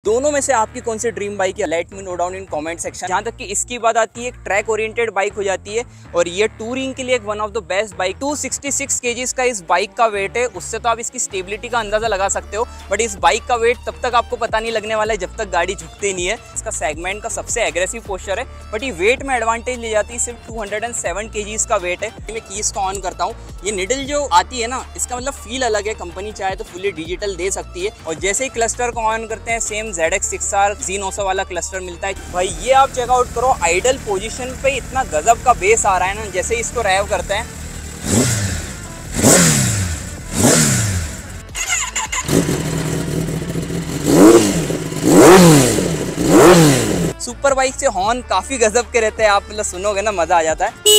दोनों में से आपकी कौन सी ड्रीम बाइक है, let me know down in comment section. जहाँ तक कि इसकी बात आती है, एक ट्रैक ओरिएंटेड बाइक हो जाती है और ये टूरिंग के लिए एक one of the best bike. 266 kgs का इस बाइक का वेट है, उससे तो आप इसकी स्टेबिलिटी का अंदाजा लगा सकते हो, बट इस बाइक का वेट तब तक आपको पता नहीं लगने वाला है जब तक गाड़ी झुकती नहीं है। इसका सेगमेंट का सबसे एग्रेसिव पोस्चर है, बट ये वेट में एडवांटेज ले जाती है। सिर्फ 207 kgs का वेट है। मैं कीज को ऑन करता हूँ, ये निडल जो आती है ना, इसका मतलब फील अलग है। कंपनी चाहे तो फुली डिजिटल दे सकती है। और जैसे ही क्लस्टर को ऑन करते हैं, सेम ZX6R Z900 वाला क्लस्टर मिलता है। भाई ये आप चेकआउट करो, आइडल पोजीशन पे इतना गजब का बेस आ रहा है ना। जैसे इसको रैव करते हैं, सुपर बाइक से हॉर्न काफी गजब के रहते हैं। आप मतलब सुनोगे ना, मजा आ जाता है।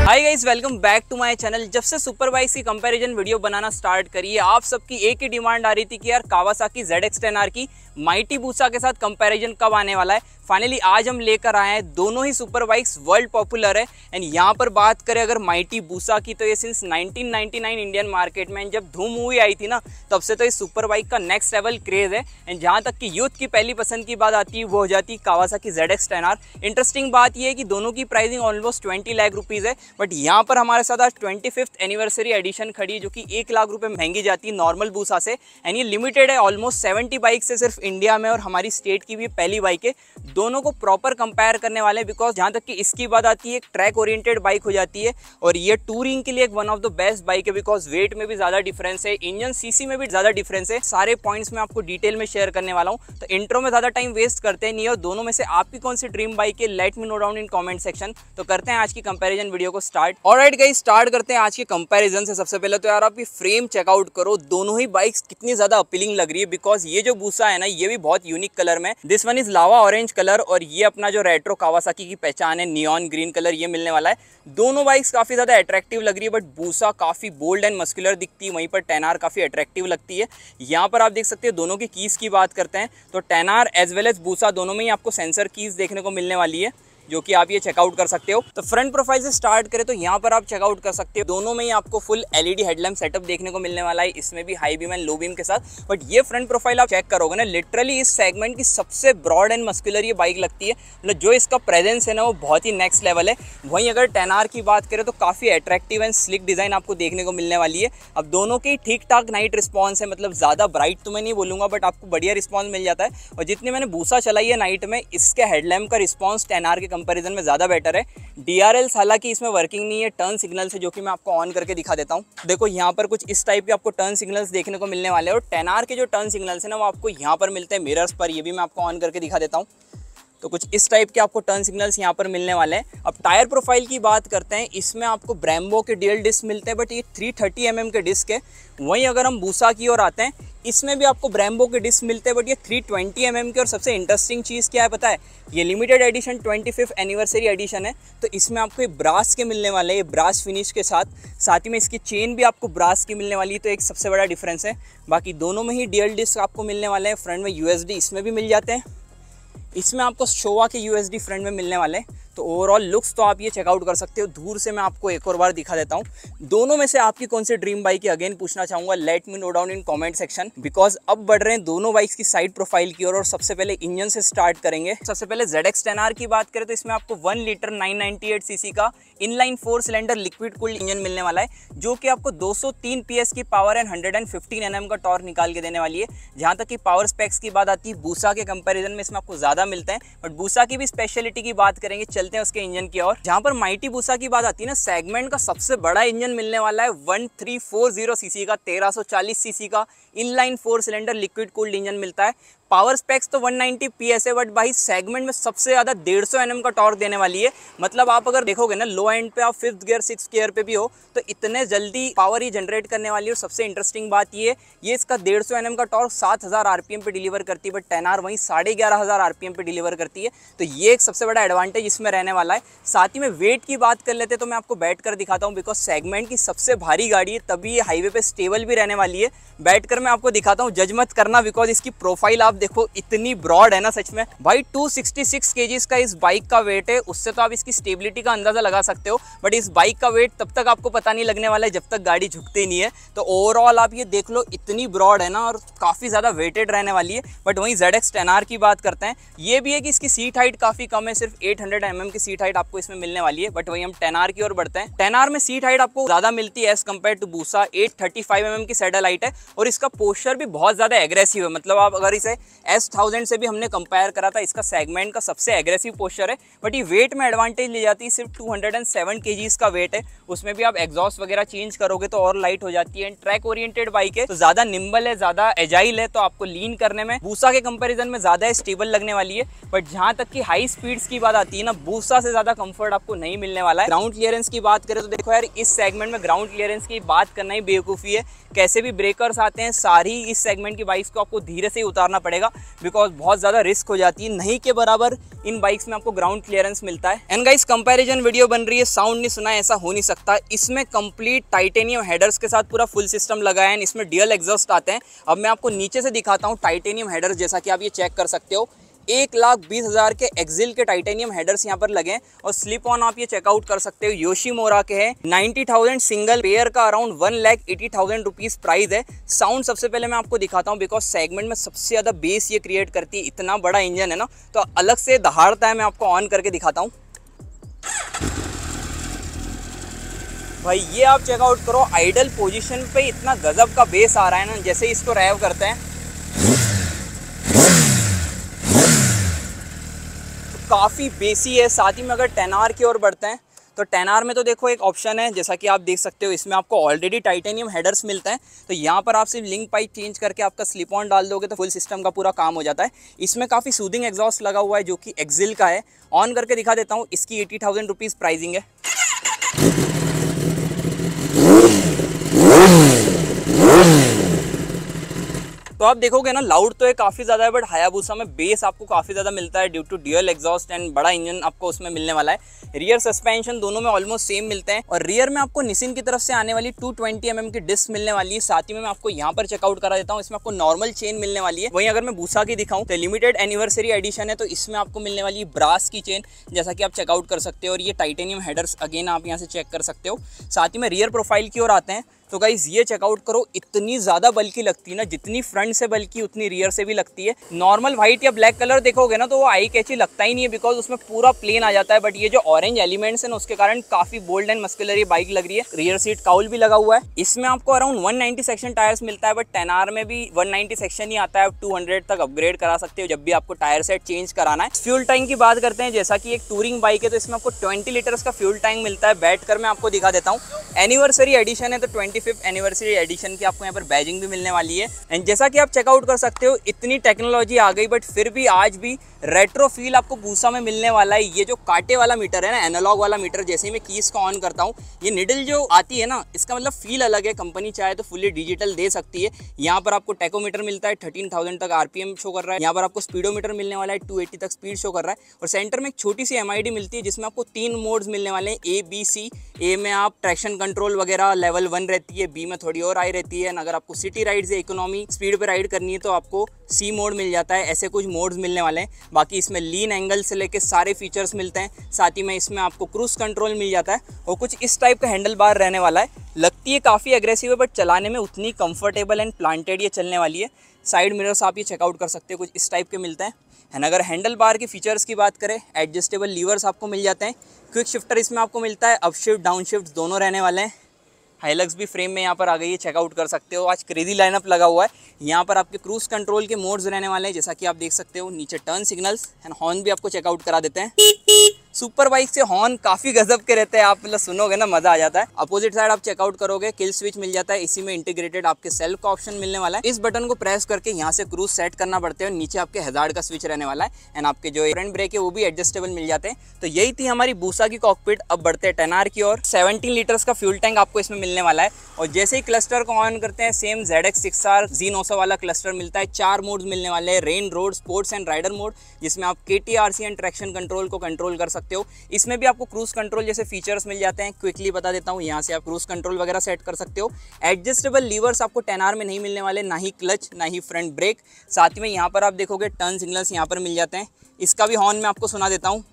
Hi guys, welcome back to my channel. जब से सुपर बाइक्स की कंपैरिजन वीडियो बनाना स्टार्ट करी है, आप सबकी एक ही डिमांड आ रही थी कि यार कावासाकी ZX10R की माइटी बूसा के साथ कंपैरिजन कब आने वाला है। फाइनली आज हम लेकर आए हैं। दोनों ही सुपर बाइक्स वर्ल्ड पॉपुलर है। एंड यहाँ पर बात करें अगर माइटी बूसा की, तो ये सिंस 1999 इंडियन मार्केट में जब धूम मूवी आई थी ना, तब से तो इस सुपर बाइक का नेक्स्ट लेवल क्रेज है। एंड जहाँ तक कि यूथ की पहली पसंद की बात आती है, वो हो जाती है कावासाकी ZX10R। इंटरेस्टिंग बात ये है कि दोनों की प्राइसिंग ऑलमोस्ट 20 लाख रुपीज़ है, बट यहाँ पर हमारे साथ आज 25th एनिवर्सरी एडिशन खड़ी है, जो कि 1 लाख रुपये महंगी जाती है नॉर्मल बूसा से। एंड ये लिमिटेड है, ऑलमोस्ट 70 बाइक से सिर्फ इंडिया में, और हमारी स्टेट की भी पहली बाइक है। दोनों को प्रॉपर कंपेयर करने वाले हैं, बिकॉज जहाँ तक कि इसकी बात आती है, एक ट्रैक ओरिएंटेड बाइक हो जाती है और ये टूरिंग के लिए एक one of the best bike है। बिकॉज वेट में भी ज़्यादा डिफरेंस है, इंजन सीसी में भी ज़्यादा डिफरेंस है। सारे पॉइंट्स में आपको डिटेल में शेयर करने वाला हूँ, तो इंट्रो में ज़्यादा टाइम वेस्ट करते नहीं है। और दोनों में से आपकी कौन सी ड्रीम बाइक है, let me know down in comment section. तो करते हैं आज की कंपैरिजन वीडियो को स्टार्ट। ऑलराइट गाइस, स्टार्ट करते हैं आज के कंपैरिजन से। सबसे पहले तो यार आप ये फ्रेम चेकआउट करो, दोनों ही बाइक्स कितनी ज़्यादा अपीलिंग लग रही है। बिकॉज ये जो बूसा है ना, ये भी बहुत यूनिक कलर में, this one is lava orange colour, और ये अपना जो रेट्रो कावासाकी की पहचान है, नियॉन ग्रीन कलर, ये मिलने वाला है। दोनों बाइक्स काफ़ी ज़्यादा अट्रैक्टिव लग रही है, बट बूसा काफ़ी बोल्ड एंड मस्कुलर दिखती है, वहीं पर 10R काफ़ी अट्रैक्टिव लगती है। यहाँ पर आप देख सकते हैं, दोनों की कीज़ की बात करते हैं तो 10R एज वेल एज बूसा दोनों में ही आपको सेंसर कीज़ देखने को मिलने वाली है, जो कि आप ये चेकआउट कर सकते हो। तो फ्रंट प्रोफाइल से स्टार्ट करें तो यहाँ पर आप चेकआउट कर सकते हो, दोनों में ही आपको फुल LED हेडलैम्प सेटअप देखने को मिलने वाला है, इसमें भी high beam and low beam के साथ। बट ये फ्रंट प्रोफाइल आप चेक करोगे ना, लिटरली इस सेगमेंट की सबसे ब्रॉड एंड मस्कुलर ये बाइक लगती है। मतलब जो इसका प्रेजेंस है ना, वो बहुत ही नेक्स्ट लेवल है। वहीं अगर 10R की बात करें तो काफ़ी अट्रैक्टिव एंड स्लिक डिज़ाइन आपको देखने को मिलने वाली है। अब दोनों की ठीक ठाक नाइट रिस्पॉन्स है, मतलब ज़्यादा ब्राइट तो मैं नहीं बोलूँगा, बट आपको बढ़िया रिस्पॉन्स मिल जाता है। और जितनी मैंने बूसा चलाई है नाइट में, इसके हेडलैम्प का रिस्पॉन्स 10R के कंपेरिजन में ज़्यादा बेटर है। DRL हालांकि इसमें वर्किंग नहीं है, टर्न सिग्नल्स है, जो कि मैं आपको ऑन करके दिखा देता हूँ। देखो यहाँ पर कुछ इस टाइप के आपको टर्न सिग्नल्स देखने को मिलने वाले हैं, और 10R के जो टर्न सिग्नल्स है ना, वो आपको यहाँ पर मिलते हैं मिरर्स पर। ये भी मैं आपको ऑन करके दिखा देता हूँ। तो कुछ इस टाइप के आपको टर्न सिग्नल्स यहाँ पर मिलने वाले हैं। अब टायर प्रोफाइल की बात करते हैं, इसमें आपको ब्रेम्बो के डुअल डिस्क मिलते हैं, बट ये 330 mm के डिस्क है। वहीं अगर हम बूसा की ओर आते हैं, इसमें भी आपको ब्रेम्बो के डिस्क मिलते हैं, बट ये 320 mm के। और सबसे इंटरेस्टिंग चीज़ क्या है पता है, ये limited edition 25th anniversary edition है, तो इसमें आपको ये ब्रास के मिलने वाले हैं, ये ब्रास फिनिश के साथ ही में इसकी चेन भी आपको ब्रास की मिलने वाली है। तो एक सबसे बड़ा डिफरेंस है। बाकी दोनों में ही डुअल डिस्क आपको मिलने वाले हैं। फ्रंट में USD इसमें भी मिल जाते हैं, इसमें आपको शोवा के USD फ्रंट में मिलने वाले हैं। तो ओवरऑल लुक्स तो आप ये चेकआउट कर सकते हो। दूर से मैं आपको एक और बार दिखा देता हूँ। दोनों में से आपकी कौन सी ड्रीम बाइक है, अगेन पूछना चाहूँगा, let me know down in comment section. Because अब बढ़ रहे हैं दोनों बाइक्स की साइड प्रोफाइल की ओर, और सबसे पहले इंजन से स्टार्ट करेंगे। सबसे पहले ZX10R की बात करें तो इसमें आपको 1 लीटर 998 cc का inline 4 cylinder liquid cooled engine मिलने वाला है, जो कि आपको 203 PS की पावर एंड 115 Nm का टॉर्क निकाल के देने वाली है। जहाँ तक कि पावर स्पेक्स की बात आती है, बूसा के कंपैरिजन में इसमें आपको ज़्यादा मिलते हैं, बट बूसा की भी स्पेशलिटी की बात करेंगे, चलते हैं उसके इंजन की। और जहां पर माइटी बूसा की बात आती है ना, सेगमेंट का सबसे बड़ा इंजन मिलने वाला है 1340 सीसी का, 1340 सीसी का inline 4 cylinder liquid cooled engine मिलता है। पावर स्पेक्स तो 190 PS है, बट भाई सेगमेंट में सबसे ज़्यादा 150 Nm का टॉर्क देने वाली है। मतलब आप अगर देखोगे ना, लो एंड पे आप 5th गियर 6th गियर पे भी हो, तो इतने जल्दी पावर ही जनरेट करने वाली है। और सबसे इंटरेस्टिंग बात ये इसका 150 Nm का टॉर्क 7000 RPM पे डिलीवर करती है, बट 10R वहीं 11,500 RPM पे डिलीवर करती है। तो ये एक सबसे बड़ा एडवांटेज इसमें रहने वाला है। साथ ही में वेट की बात कर लेते तो मैं आपको बैठ कर दिखाता हूँ, बिकॉज सेगमेंट की सबसे भारी गाड़ी है, तभी ये हाईवे पे स्टेबल भी रहने वाली है। बैठ कर मैं आपको दिखाता हूँ, जज मत करना, बिकॉज इसकी प्रोफाइल आप देखो इतनी ब्रॉड है ना सच में भाई। 266 kgs का इस बाइक का वेट है, उससे तो आप इसकी स्टेबिलिटी का अंदाजा लगा सकते हो, बट इस बाइक का वेट तब तक आपको पता नहीं लगने वाला है जब तक गाड़ी झुकती नहीं है। तो ओवरऑल आप ये देख लो इतनी ब्रॉड है ना और काफ़ी ज़्यादा वेटेड रहने वाली है। बट वहीं ZX 10R की बात करते हैं, ये भी है कि इसकी सीट हाइट काफ़ी कम है, सिर्फ 800 mm की सीट हाइट आपको इसमें मिलने वाली है। बट वहीं हम 10R की ओर बढ़ते हैं। 10R में सीट हाइट आपको ज़्यादा मिलती है एज कम्पेयर टू बूसा। 835 mm की सैडल हाइट है और इसका पोस्चर भी बहुत ज़्यादा एग्रेसिव है। मतलब आप अगर इसे S1000 से भी हमने कंपेयर करा था, इसका सेगमेंट का सबसे एग्रेसिव पोस्चर है। बट ये वेट में एडवांटेज ले जाती है, सिर्फ 207 kgs का वेट है। उसमें भी आप एग्जॉस्ट वगैरह चेंज करोगे तो और लाइट हो जाती है। ट्रैक ओरिएंटेड बाइक है तो ज़्यादा निम्बल है, ज़्यादा एजाइल है, तो आपको लीन करने में बूसा के कंपैरिजन में ज़्यादा स्टेबल लगने वाली है। बट जहाँ तक कि हाई स्पीड्स की बात आती है ना, बूसा से ज़्यादा कंफर्ट आपको नहीं मिलने वाला है। ग्राउंड क्लियरेंस की बात करें तो देखो यार, इस सेगमेंट में ग्राउंड क्लियरेंस की बात करना ही बेवकूफ़ी है। कैसे भी ब्रेकर्स आते हैं, सारी इस सेगमेंट की बाइक्स को आपको धीरे से ही उतारना पड़ेगा, बिकॉज बहुत ज़्यादा रिस्क हो जाती है। नहीं के बराबर इन बाइक्स में आपको ग्राउंड क्लियरेंस मिलता है। एंड गाइस, कंपैरिजन वीडियो बन रही है, साउंड नहीं सुना, ऐसा हो नहीं सकता। इसमें कंप्लीट टाइटेनियम हेडर्स के साथ पूरा फुल सिस्टम लगा है। इसमें डुअल एग्जॉस्ट आते हैं। अब मैं आपको नीचे से दिखाता हूँ टाइटेनियम हेडर्स, जैसा कि आप ये चेक कर सकते हो। 1,20,000 के एक्सिल के टाइटेनियम हेडर्स यहाँ पर लगे हैं और स्लिप ऑन आप ये चेकआउट कर सकते हो। योशीमोरा के हैं। 90,000 सिंगल पेयर का अराउंड 1,80,000 रुपीज़ प्राइस है। साउंड सबसे पहले मैं आपको दिखाता हूँ, बिकॉज सेगमेंट में सबसे ज़्यादा बेस ये क्रिएट करती है। इतना बड़ा इंजन है ना, तो अलग से दहाड़ता है। मैं आपको ऑन करके दिखाता हूँ भाई, ये आप चेकआउट करो। आइडल पोजीशन पे इतना गजब का बेस आ रहा है ना, जैसे इसको रैव करते हैं काफ़ी बेसी है। साथ ही में अगर 10R की ओर बढ़ते हैं तो 10R में तो देखो एक ऑप्शन है, जैसा कि आप देख सकते हो, इसमें आपको ऑलरेडी टाइटेनियम हेडर्स मिलते हैं। तो यहाँ पर आप सिर्फ लिंक पाइप चेंज करके आपका स्लिप ऑन डाल दोगे तो फुल सिस्टम का पूरा काम हो जाता है। इसमें काफ़ी सूदिंग एग्जॉस्ट लगा हुआ है जो कि एक्सिल का है। ऑन करके दिखा देता हूँ। इसकी 80,000 रुपीज़ प्राइसिंग है। तो आप देखोगे ना, लाउड तो है काफ़ी ज़्यादा है, बट हायाबुसा में बेस आपको काफ़ी ज़्यादा मिलता है due to dual exhaust and बड़ा इंजन आपको उसमें मिलने वाला है। रियर सस्पेंशन दोनों में ऑलमोस्ट सेम मिलते हैं और रियर में आपको निसिन की तरफ से आने वाली 220 mm की डिस्क मिलने वाली है। साथ ही में मैं आपको यहाँ पर चेकआउट करा देता हूँ, इसमें आपको नॉर्मल चेन मिलने वाली है। वहीं अगर मैं बूसा की दिखाऊँ तो लिमिटेड एनिवर्सरी एडिशन है, तो इसमें आपको मिलने वाली ब्रास की चेन, जैसा कि आप चेकआउट कर सकते हो। और ये टाइटेनियम हेडर्स अगेन आप यहाँ से चेक कर सकते हो। साथ ही में रियर प्रोफाइल की ओर आते हैं तो गाइज ये चेकआउट करो, इतनी ज़्यादा बल्कि लगती है ना, जितनी फ्रंट से बल्कि उतनी रियर से भी लगती है। नॉर्मल व्हाइट या ब्लैक कलर देखोगे ना तो वो आई कैची लगता ही नहीं है, बिकॉज उसमें पूरा प्लेन आ जाता है। बट ये जो ऑरेंज एलिमेंट्स हैं ना, उसके कारण काफ़ी बोल्ड एंड मस्कुलर ये बाइक लग रही है। रियर सीट काउल भी लगा हुआ है। इसमें आपको अराउंड 190 सेक्शन टायर्स मिलता है, बट 10R में भी 190 सेक्शन ही आता है। आप 200 तक अपग्रेड करा सकते हो जब भी आपको टायर सेट चेंज कराना है। फ्यूल टैंक की बात करते हैं, जैसा कि एक टूरिंग बाइक है तो इसमें आपको 20 लीटर्स का फ्यूल टैंक मिलता है। बैठ कर मैं आपको दिखा देता हूँ। एनिवर्सरी एडिशन है तो 25th एनिवर्सरी एडिशन की आपको यहाँ पर बैजिंग भी मिलने वाली है। एंड जैसा कि आप चेकआउट कर सकते हो, इतनी टेक्नोलॉजी आ गई बट फिर भी आज भी रेट्रो फील आपको बूसा में मिलने वाला है। ये जो कांटे वाला मीटर है ना, एनालॉग वाला मीटर, जैसे ही मैं कीज को ऑन करता हूँ, ये निडल जो आती है ना, इसका मतलब फील अलग है। कंपनी चाहे तो फुल्ली डिजिटल दे सकती है। यहाँ पर आपको टेकोमीटर मिलता है, 13,000 तक RPM शो कर रहा है। यहाँ पर आपको स्पीडोमीटर मिलने वाला है, 280 तक स्पीड शो कर रहा है। और सेंटर में एक छोटी सी MID मिलती है जिसमें आपको 3 मोड्स मिलने वाले हैं, A, B, C। A में आप ट्रैक्शन कंट्रोल वगैरह लेवल 1 रहती है, B में थोड़ी और हाई रहती है। अगर आपको सिटी राइड्स या इकोनॉमी स्पीड पे राइड करनी है तो आपको C मोड मिल जाता है। ऐसे कुछ मोड्स मिलने वाले हैं। बाकी इसमें लीन एंगल से लेके सारे फीचर्स मिलते हैं। साथ ही में इसमें आपको क्रूज कंट्रोल मिल जाता है और कुछ इस टाइप का हैंडल बार रहने वाला है। लगती है काफ़ी एग्रेसिव है बट चलाने में उतनी कंफर्टेबल एंड प्लांटेड ये चलने वाली है। साइड मिरर्स आप ये चेकआउट कर सकते हो, कुछ इस टाइप के मिलते हैं। एंड अगर हैंडल बार के फीचर्स की बात करें, एडजस्टेबल लीवर्स आपको मिल जाते हैं। क्विक शिफ्टर इसमें आपको मिलता है, अप शिफ्ट डाउन शिफ्ट दोनों रहने वाले हैं। हाइलक्स भी फ्रेम में यहाँ पर आ गई है, चेकआउट कर सकते हो। आज क्रेजी लाइनअप लगा हुआ है। यहाँ पर आपके क्रूज कंट्रोल के मोड्स रहने वाले हैं, जैसा कि आप देख सकते हो। नीचे टर्न सिग्नल्स एंड हॉर्न भी आपको चेकआउट करा देते हैं। सुपर बाइक से हॉर्न काफ़ी गजब के रहते हैं, आप मतलब सुनोगे ना मज़ा आ जाता है। अपोजिट साइड आप चेकआउट करोगे, किल स्विच मिल जाता है। इसी में इंटीग्रेटेड आपके सेल्फ का ऑप्शन मिलने वाला है। इस बटन को प्रेस करके यहाँ से क्रूज सेट करना पड़ते हैं। नीचे आपके हैजार्ड का स्विच रहने वाला है एंड आपके जो फ्रंट ब्रेक है वो भी एडजस्टेबल मिल जाते हैं। तो यही थी हमारी बूसा की कॉकपिट। अब बढ़ते हैं 10R की ओर। 17 लीटर्स का फ्यूल टैंक आपको इसमें मिलने वाला है। और जैसे ही क्लस्टर को ऑन करते हैं, सेम ZX 6R Z900 वाला क्लस्टर मिलता है। 4 मोड्स मिलने वाले हैं, rain, road, sports and rider mode, जिसमें आप KTRC एंड ट्रैक्शन कंट्रोल को कंट्रोल कर सकते सकते हो। इसमें भी आपको क्रूज कंट्रोल जैसे फीचर्स मिल जाते हैं, क्विकली बता देता हूँ। यहाँ से आप क्रूज कंट्रोल वगैरह सेट कर सकते हो। एडजस्टेबल लीवर्स आपको 10R में नहीं मिलने वाले, ना ही क्लच ना ही फ्रंट ब्रेक। साथ में यहाँ पर आप देखोगे टर्न सिग्नल्स यहाँ पर मिल जाते हैं। इसका भी हॉर्न मैं आपको सुना देता हूँ।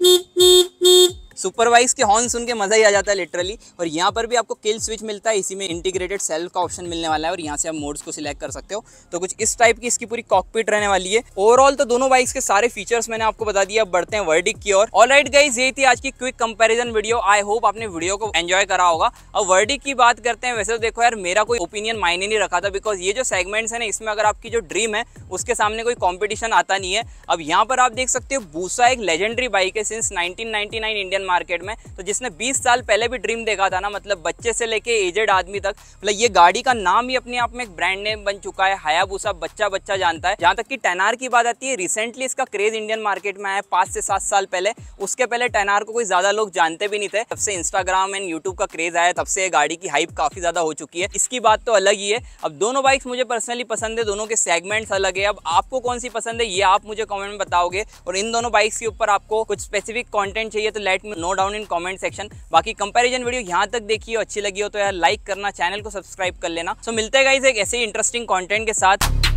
सुपरवाइज के हॉर्न सुन के मजा ही आ जाता है लिटरली। और यहाँ पर भी आपको किल स्विच मिलता है, इसी में इंटीग्रेटेड सेल्फ का ऑप्शन मिलने वाला है और यहाँ से आप मोड्स को सिलेक्ट कर सकते हो। तो कुछ इस टाइप की इसकी पूरी कॉकपिट रहने वाली है। ओवरऑल तो दोनों बाइक्स के सारे फीचर्स मैंने आपको बता दिया। अब बढ़ते हैं वर्डिक्ट की ओर। ऑलराइट गाइस, यही थी आज की quick comparison video. I hope आपने वीडियो को एंजॉय करा होगा। अब वर्डिक्ट की बात करते हैं। वैसे तो देखो यार, मेरा कोई ओपिनियन मायने नहीं रखा था, बिकॉज ये जो सेगमेंट्स है ना, इसमें अगर आपकी जो ड्रीम है उसके सामने कोई कॉम्पिटिशन आता नहीं है। अब यहाँ पर आप देख सकते हो बूसा एक लेजेंडरी बाइक है सिंस 1999 इंडियन मार्केट में। तो जिसने 20 साल पहले भी ड्रीम देखा था ना, मतलब बच्चे से लेके एजेड आदमी तक, मतलब ये गाड़ी का नाम ही अपने आप में एक ब्रांड नेम बन चुका है। हायाबुसा बच्चा बच्चा जानता है। जहां तक कि 10R की बात आती है, रिसेंटली इसका क्रेज इंडियन मार्केट में आया 5 से 7 साल पहले। उसके पहले 10R को कोई ज्यादा लोग जानते भी नहीं थे। तब से इंस्टाग्राम एंड यूट्यूब का क्रेज आया, तब से गाड़ी की हाइप काफी ज्यादा हो चुकी है। इसकी बात तो अलग ही है। अब दोनों बाइक्स मुझे पर्सनली पसंद है, दोनों के सेगमेंट्स अलग है। अब आपको कौन सी पसंद है ये आप मुझे कमेंट में बताओगे। और इन दोनों बाइक्स के ऊपर आपको कुछ स्पेसिफिक कंटेंट चाहिए तो let me know down in comment section. बाकी कंपैरिजन वीडियो यहाँ तक देखी हो, अच्छी लगी हो तो यार लाइक करना, चैनल को सब्सक्राइब कर लेना। सो मिलते हैं गाइस एक ऐसे ही इंटरेस्टिंग कंटेंट के साथ।